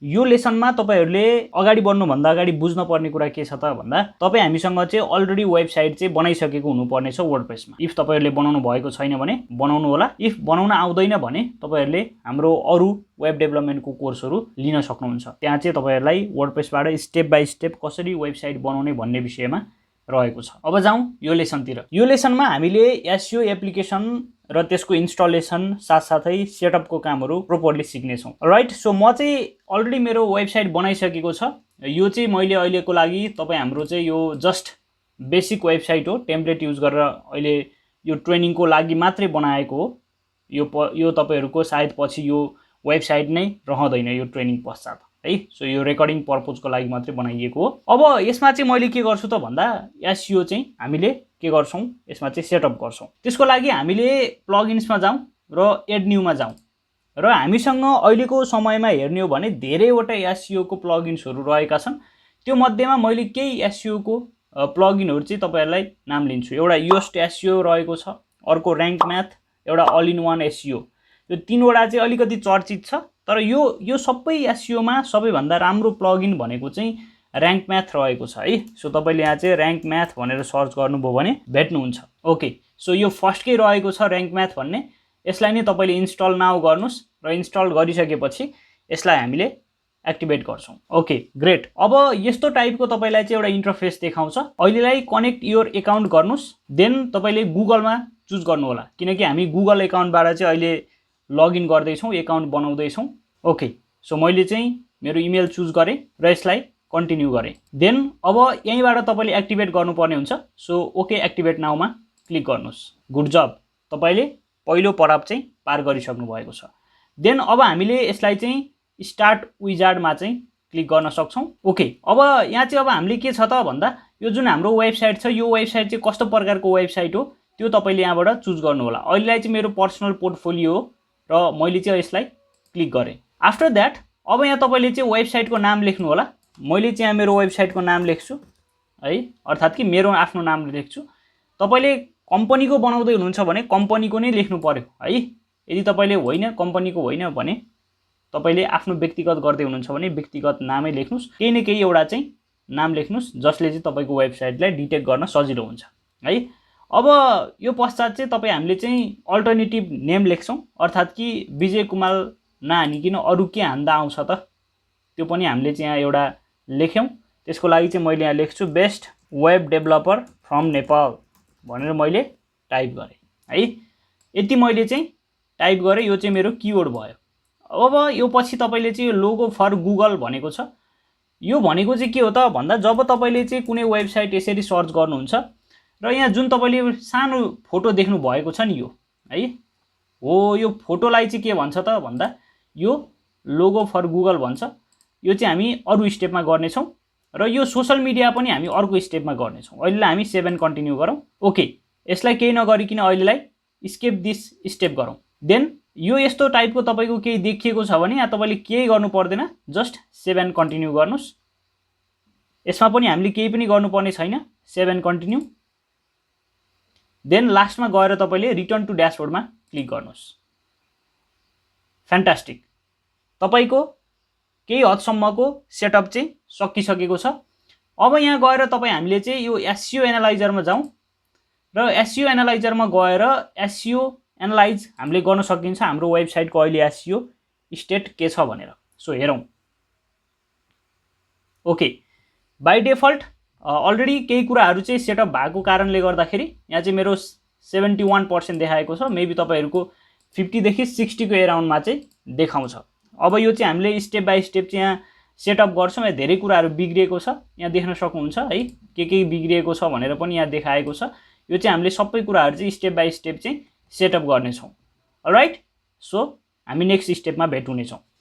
यो लेसनमा तपाईहरुले अगाडि बढ्नु भन्दा अगाडि बुझ्न पर्ने कुरा के छ त भन्दा तपाई हामीसँग चाहिँ अलरेडी वेबसाइट चाहिँ बनाइसकेको हुनुपर्ने छ वर्डप्रेसमा। इफ तपाईहरुले बनाउनु भएको छैन भने बनाउनु होला। इफ बनाउन आउँदैन भने तपाईहरुले हाम्रो अरु वेब डेभलपमेन्टको कोर्सहरु लिन सक्नुहुन्छ। त्यहाँ चाहिँ तपाईहरुलाई वर्डप्रेसबाट स्टेप बाइ स्टेप कसरी वेबसाइट बनाउने भन्ने विषयमा रहेको छ। अब जाउँ यो लेसनतिर। यो लेसनमा हामीले एसईओ एप्लिकेसन र त्यसको इन्स्टलेसन साथसाथै सेटअपको कामहरु प्रोपरली सिक्ने छौं। राइट, सो म चाहिँ अलरेडी मेरो वेबसाइट बनाइसकेको छ। यो चाहिँ मैले अहिलेको लागि तपाई हाम्रो चाहिँ यो जस्ट बेसिक वेबसाइट हो, टेम्प्लेट युज गरेर अहिले यो ट्रेनिङको लागि मात्रै बनाएको हो। यो तपाईहरुको सायद पछि यो वेबसाइट नै रहँदैन यो ट्रेनिङ पश्चात है। सो यो रेकर्डिङ पर्पजको लागि मात्रै बनाइएको हो। अब यसमा चाहिँ मैले के गर्छु त भन्दा एसईओ चाहिँ हामीले के गर्छौं, यसमा चाहिँ सेटअप गर्छौं। त्यसको लागि हामीले प्लगइन्समा जाउँ र एड न्यूमा जाउँ र हामीसँग अहिलेको समयमा हेर्ने हो भने धेरैवटा एसईओ को प्लगइन्सहरु रहेका छन्। त्यो मध्येमा मैले केही एसईओ को प्लगइनहरु चाहिँ तपाईहरुलाई नाम लिन्छु। एउटा योस्ट एसईओ रहेको छ, अर्को र्याङ्क म्याथ, एउटा अल इन वान एसईओ। यो तीनवटा चाहिँ अलिकति चर्चित छ, तर यो सबै एसईओ मा सबैभन्दा राम्रो प्लगइन भनेको चाहिँ र्याङ्क म्याथ रहेको छ है। सो तपाईले यहाँ चाहिँ र्याङ्क म्याथ भनेर सर्च गर्नुभयो भने भेट्नुहुन्छ। ओके, सो यो फर्स्टकै रहेको छ र्याङ्क म्याथ भन्ने। यसलाई नै तपाईले इन्स्टल नाउ गर्नुस् र इन्स्टल गरिसकेपछि यसलाई हामीले एक्टिभेट गर्छौं। Okay, great. अब यस्तो टाइपको तपाईलाई चाहिँ एउटा इन्टरफेस देखाउँछ। अहिलेलाई कनेक्ट योर अकाउन्ट गर्नुस्, देन तपाईले गुगलमा चुज गर्नु होला, किनकि हामी गुगल अकाउन्टबाट चाहिँ अहिले लगइन गर्दै छौं, अकाउन्ट बनाउँदै छौं। ओके, सो मैले चाहिँ मेरो इमेल चुज गरे र यसलाई कन्टिन्यू गरे। देन अब यहीबाट तपाईले एक्टिभेट गर्नुपर्ने हुन्छ। सो ओके एक्टिभेट नाउमा क्लिक गर्नुस्। गुड जब, तपाईले पहिलो पडाव चाहिँ पार गरिसक्नु भएको छ। देन अब हामीले यसलाई चाहिँ स्टार्ट विजार्डमा चाहिँ क्लिक गर्न सक्छौं। ओके, अब यहाँ चाहिँ अब हामीले के छ त भन्दा यो जुन हाम्रो वेबसाइट छ, यो वेबसाइट चाहिँ कस्तो प्रकारको वेबसाइट हो त्यो तपाईले यहाँबाट चुज गर्नु होला। अहिलेलाई चाहिँ मेरो पर्सनल पोर्टफोलियो हो र मैले चाहिँ यसलाई क्लिक गरे। आफ्टर दैट अब यहाँ तपाईले चाहिँ वेबसाइटको नाम लेख्नु होला। मैले चाहिँ यहाँ मेरो वेबसाइटको नाम लेख्छु है, अर्थात कि मेरो आफ्नो नाम लेख्छु। तपाईले कम्पनीको बनाउँदै हुनुहुन्छ भने कम्पनीको नै लेख्नु पर्यो है। यदि तपाईले होइन कम्पनीको होइन भने तपाईले आफ्नो व्यक्तिगत गर्दै हुनुहुन्छ भने व्यक्तिगत नामै लेख्नुस्। केही न केही एउटा चाहिँ नाम लेख्नुस् जसले चाहिँ तपाईको वेबसाइटलाई डिटेक्ट गर्न सजिलो हुन्छ है। अब यो पश्चात चाहिँ तपाई हामीले चाहिँ अल्टरनेटिभ नेम लेख्छौं, अर्थात कि विजय कुमाल नहानिकिन अरु के हान्दा आउँछ त त्यो पनि हामीले चाहिँ यहाँ एउटा लेख्यौं। त्यसको लागि चाहिँ मैले यहाँ लेख्छु best web developer from Nepal भनेर मैले टाइप गरे है। यति मैले चाहिँ टाइप गरे, यो चाहिँ मेरो किवर्ड भयो। अब यो पछि तपाईले चाहिँ लोगो फर गुगल भनेको छ। यो भनेको चाहिँ के हो त भन्दा जब तपाईले चाहिँ कुनै वेबसाइट यसरी सर्च गर्नुहुन्छ र यहाँ जुन तपाईले सानो फोटो देख्नु भएको छ नि यो है, हो यो फोटोलाई चाहिँ के भन्छ त भन्दा यो लोगो फर गुगल भन्छ। यो चाहिँ हामी अरु स्टेपमा गर्ने छौं र यो सोशल मिडिया पनि हामी अर्को स्टेपमा गर्ने छौं। अहिलेलाई हामी 7 कन्टिन्यू गरौँ। ओके, यसलाई केही नगरिकिन अहिलेलाई स्किप दिस स्टेप गरौँ। देन यो यस्तो टाइपको तपाईको केही देखिएको छ भने यहाँ तपाईले केही गर्नु पर्दैन, जस्ट 7 कन्टिन्यू गर्नुस्। यसमा पनि हामीले केही पनि गर्नुपर्ने छैन, 7 कन्टिन्यू। देन लास्टमा गएर तपाईले रिटर्न टु ड्याशबोर्डमा क्लिक गर्नुस्। फ्यान्टास्टिक, तपाईको केही हदसम्मको सेटअप चाहिँ सकिसकेको छ। अब यहाँ गएर तपाई हामीले चाहिँ यो एसईओ एनालाइजरमा जाउँ र एसईओ एनालाइजरमा गएर एसईओ एनालाइज हामीले गर्न सकिन्छ हाम्रो वेबसाइटको अहिले एसईओ स्टेट के छ भनेर। सो हेरौँ। ओके, बाइ डिफल्ट अलरेडी केही कुराहरु चाहिँ सेटअप भएको कारणले गर्दाखेरि यहाँ चाहिँ मेरो 71% देखाएको छ। मेबी तपाईहरुको 50 देखि 60 को एराउन्डमा चाहिँ देखाउँछ। अब यो चाहिँ हामीले स्टेप बाइ स्टेप चाहिँ यहाँ सेटअप गर्छौं। यहाँ धेरै कुराहरु बिग्रिएको छ, यहाँ देख्न सक्नुहुन्छ है, के बिग्रिएको छ भनेर पनि यहाँ देखाएको छ। यो चाहिँ हामीले सबै कुराहरु चाहिँ स्टेप बाइ स्टेप चाहिँ सेटअप गर्ने छौं। अलराइट, सो हामी नेक्स्ट स्टेपमा भेट हुने छौं।